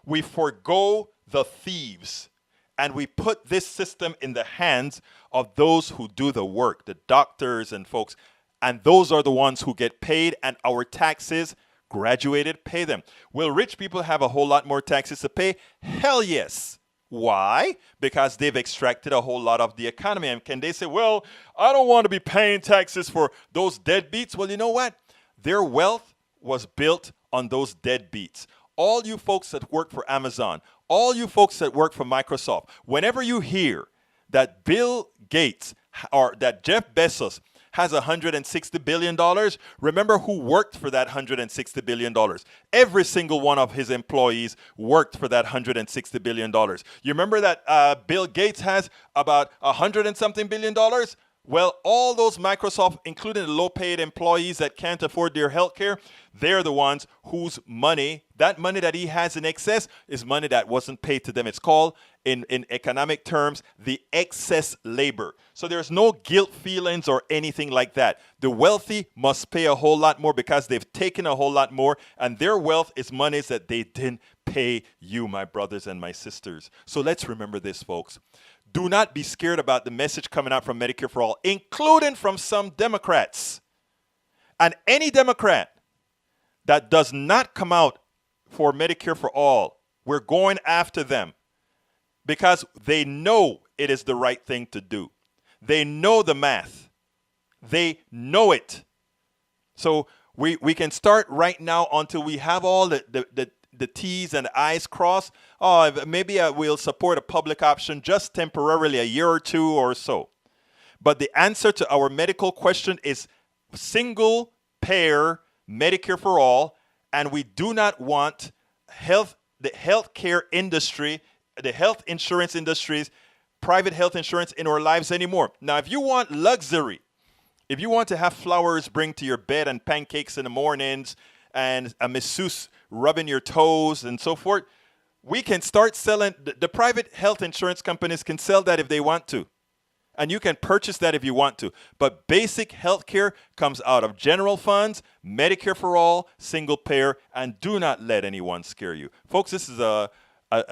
We forego the thieves. And we put this system in the hands of those who do the work, the doctors and folks. And those are the ones who get paid, and our taxes, graduated, pay them. Will rich people have a whole lot more taxes to pay? Hell yes. Why? Because they've extracted a whole lot of the economy. And can they say, well, I don't want to be paying taxes for those deadbeats? Well, you know what? Their wealth was built on those deadbeats. All you folks that work for Amazon, all you folks that work for Microsoft, whenever you hear that Bill Gates or that Jeff Bezos has $160 billion, remember who worked for that $160 billion. Every single one of his employees worked for that $160 billion. You remember that Bill Gates has about $100 and something billion? Well, all those Microsoft, including the low-paid employees that can't afford their health care, they're the ones whose money, that money that he has in excess, is money that wasn't paid to them. It's called, in economic terms, the excess labor. So there's no guilt feelings or anything like that. The wealthy must pay a whole lot more because they've taken a whole lot more, and their wealth is monies that they didn't pay you, my brothers and my sisters. So let's remember this, folks. Do not be scared about the message coming out from Medicare for All, including from some Democrats. And any Democrat that does not come out for Medicare for All, we're going after them because they know it is the right thing to do. They know the math. They know it. So we can start right now until we have all the T's and the I's crossed. Oh, maybe we'll support a public option just temporarily, a year or two or so. But the answer to our medical question is single payer Medicare for all, and we do not want the healthcare industry, the health insurance industries, private health insurance in our lives anymore. Now, if you want luxury, if you want to have flowers bring to your bed and pancakes in the mornings and a masseuse rubbing your toes and so forth, we can start selling. The private health insurance companies can sell that if they want to. And you can purchase that if you want to. But basic health care comes out of general funds, Medicare for all, single payer, and do not let anyone scare you. Folks, this is a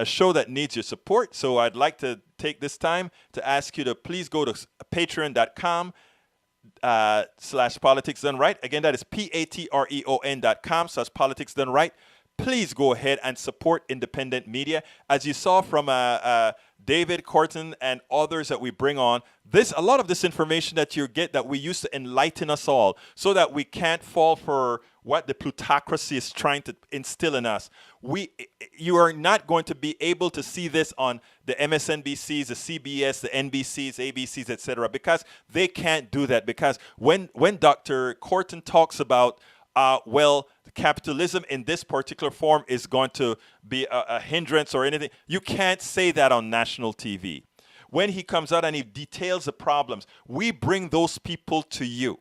show that needs your support. So I'd like to take this time to ask you to please go to patreon.com /politics done right. Again, that is patreon.com/politics done right. Please go ahead and support independent media. As you saw from David, Korten, and others that we bring on, a lot of this information that you get that we use to enlighten us all so that we can't fall for what the plutocracy is trying to instill in us. You are not going to be able to see this on the MSNBCs, the CBS, the NBCs, ABCs, etc., because they can't do that. Because when Dr. Korten talks about capitalism in this particular form is going to be a hindrance or anything, you can't say that on national TV. When he comes out and he details the problems, we bring those people to you.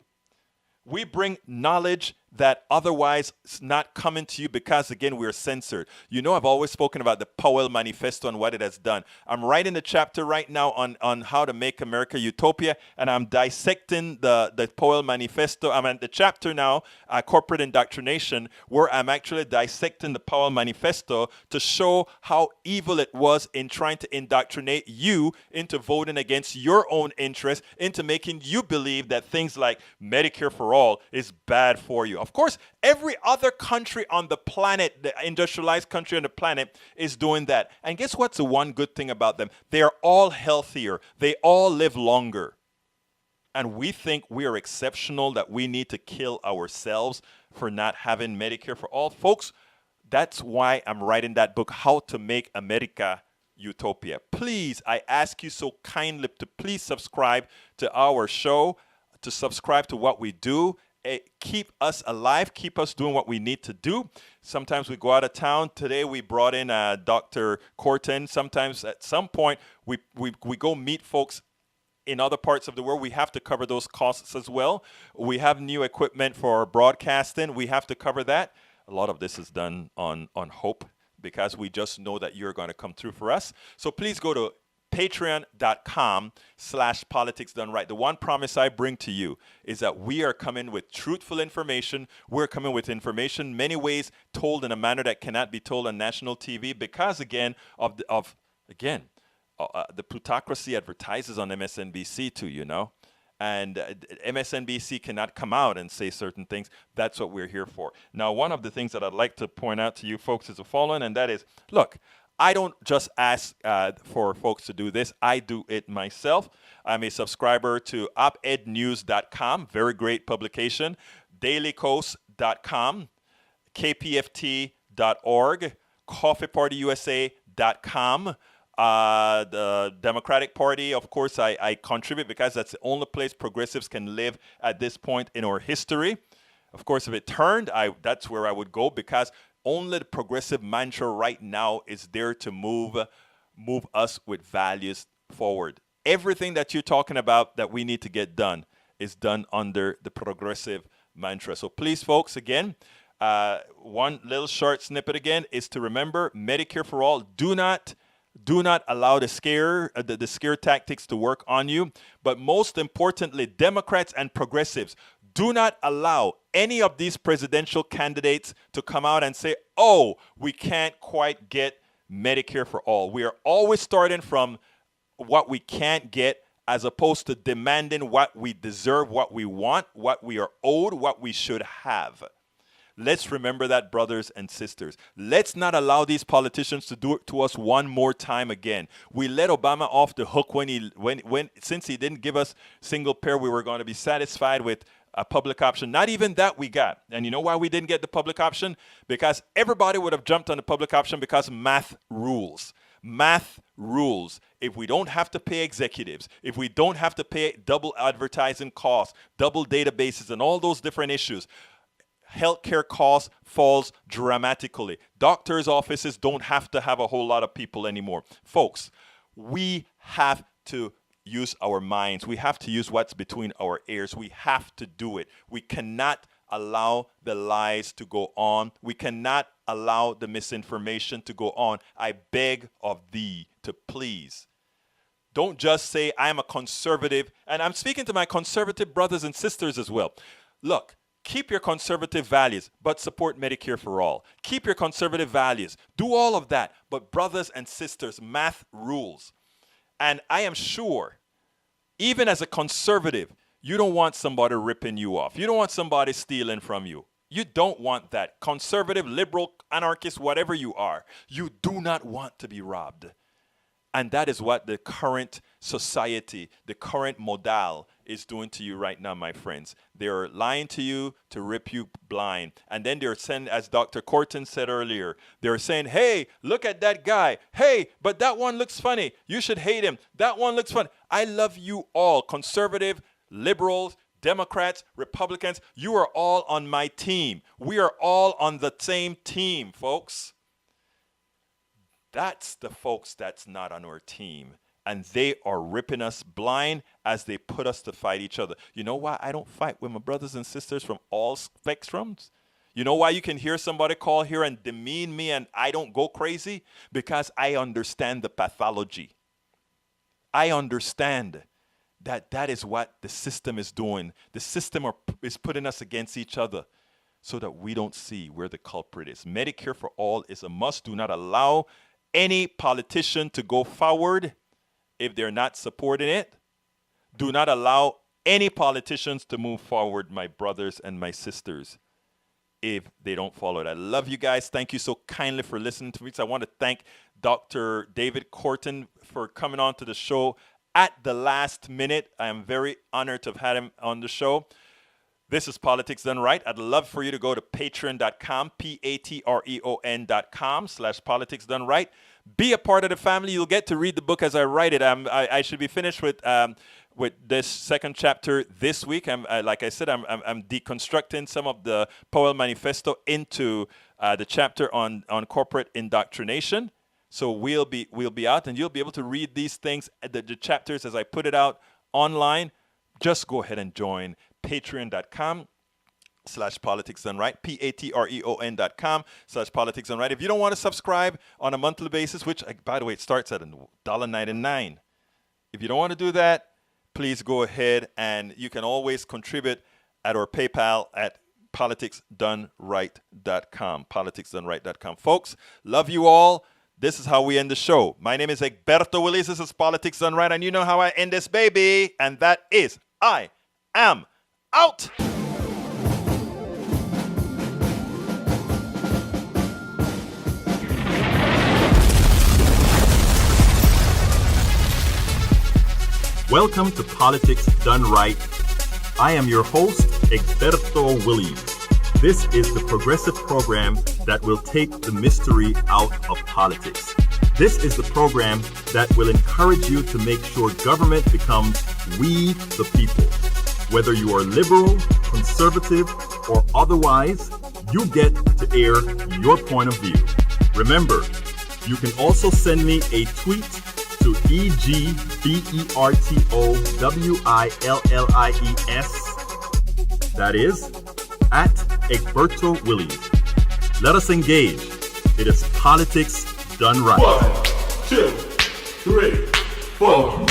We bring knowledge that otherwise is not coming to you because, again, we're censored. You know, I've always spoken about the Powell Manifesto and what it has done. I'm writing a chapter right now on how to make America utopia, and I'm dissecting the Powell Manifesto. I'm at the chapter now, Corporate Indoctrination, where I'm actually dissecting the Powell Manifesto to show how evil it was in trying to indoctrinate you into voting against your own interests, into making you believe that things like Medicare for all is bad for you. Of course, every other country on the planet, the industrialized country on the planet, is doing that. And guess what's the one good thing about them? They are all healthier. They all live longer. And we think we are exceptional, that we need to kill ourselves for not having Medicare for all. Folks, that's why I'm writing that book, How to Make America Utopia. Please, I ask you so kindly to please subscribe to our show, to subscribe to what we do. Keep us alive, keep us doing what we need to do. Sometimes we go out of town. Today we brought in Dr. Korten. Sometimes at some point we go meet folks in other parts of the world. We have to cover those costs as well. We have new equipment for broadcasting. We have to cover that. A lot of this is done on hope, because we just know that you're going to come through for us. So please go to patreon.com/politics done right. The one promise I bring to you is that we are coming with truthful information. We're coming with information many ways told in a manner that cannot be told on national TV, because again the plutocracy advertises on MSNBC too, you know. And MSNBC cannot come out and say certain things. That's what we're here for. Now, one of the things that I'd like to point out to you folks is the following, and that is, look, I don't just ask for folks to do this. I do it myself. I'm a subscriber to opednews.com, very great publication, dailycoast.com, kpft.org, coffeepartyusa.com. The Democratic Party, of course, I contribute because that's the only place progressives can live at this point in our history. Of course, if it turned, that's where I would go, because only the progressive mantra right now is there to move us with values forward. Everything that you're talking about that we need to get done is done under the progressive mantra. So please, folks, again, one little short snippet again is to remember Medicare for all. Do not allow the scare tactics to work on you. But most importantly, Democrats and progressives, do not allow any of these presidential candidates to come out and say, oh, we can't quite get Medicare for all. We are always starting from what we can't get, as opposed to demanding what we deserve, what we want, what we are owed, what we should have. Let's remember that, brothers and sisters. Let's not allow these politicians to do it to us one more time again. We let Obama off the hook since he didn't give us single payer, we were going to be satisfied with a public option. Not even that we got. And you know why we didn't get the public option? Because everybody would have jumped on the public option, because math rules. Math rules. If we don't have to pay executives, if we don't have to pay double advertising costs, double databases, and all those different issues, healthcare costs falls dramatically. Doctors' offices don't have to have a whole lot of people anymore. Folks, we have to use our minds. We have to use what's between our ears. We have to do it. We cannot allow the lies to go on. We cannot allow the misinformation to go on. I beg of thee to please. Don't just say, I'm a conservative. And I'm speaking to my conservative brothers and sisters as well. Look, keep your conservative values, but support Medicare for all. Keep your conservative values. Do all of that. But brothers and sisters, math rules. And I am sure, even as a conservative, you don't want somebody ripping you off. You don't want somebody stealing from you. You don't want that. Conservative, liberal, anarchist, whatever you are, you do not want to be robbed. And that is what the current society, the current modal is doing to you right now, my friends. They're lying to you to rip you blind. And then they're saying, as Dr. Korten said earlier, they're saying, hey, look at that guy. Hey, but that one looks funny. You should hate him. That one looks funny. I love you all, conservative, liberals, Democrats, Republicans. You are all on my team. We are all on the same team, folks. That's the folks that's not on our team. And they are ripping us blind as they put us to fight each other. You know why I don't fight with my brothers and sisters from all spectrums? You know why you can hear somebody call here and demean me and I don't go crazy? Because I understand the pathology. I understand that that is what the system is doing. The system is putting us against each other so that we don't see where the culprit is. Medicare for all is a must. Do not allow any politician to go forward if they're not supporting it. Do not allow any politicians to move forward, my brothers and my sisters, if they don't follow it. I love you guys. Thank you so kindly for listening to me. So I want to thank Dr. David Korten for coming on to the show at the last minute. I am very honored to have had him on the show. This is Politics Done Right. I'd love for you to go to patreon.com, patreon.com/Politics Done Right. Be a part of the family. You'll get to read the book as I write it. I should be finished with this second chapter this week. Like I said, I'm deconstructing some of the Powell Manifesto into the chapter on corporate indoctrination. So we'll be out, and you'll be able to read these things, the chapters as I put it out online. Just go ahead and join patreon.com/Politics Done Right, patreon.com/Politics Done Right. If you don't want to subscribe on a monthly basis, which, by the way, it starts at $1.99. If you don't want to do that, please go ahead, and you can always contribute at our PayPal at politicsdoneright.com, politicsdoneright.com. Folks, love you all. This is how we end the show. My name is Egberto Willis. This is Politics Done Right, and you know how I end this, baby, and that is I am out. Welcome to Politics Done Right. I am your host, Egberto Willies. This is the progressive program that will take the mystery out of politics. This is the program that will encourage you to make sure government becomes we the people. Whether you are liberal, conservative, or otherwise, you get to air your point of view. Remember, you can also send me a tweet to EGBERTOWILLIES. That is, at Egberto Willies. Let us engage. It is Politics Done Right. 1, 2, 3, 4.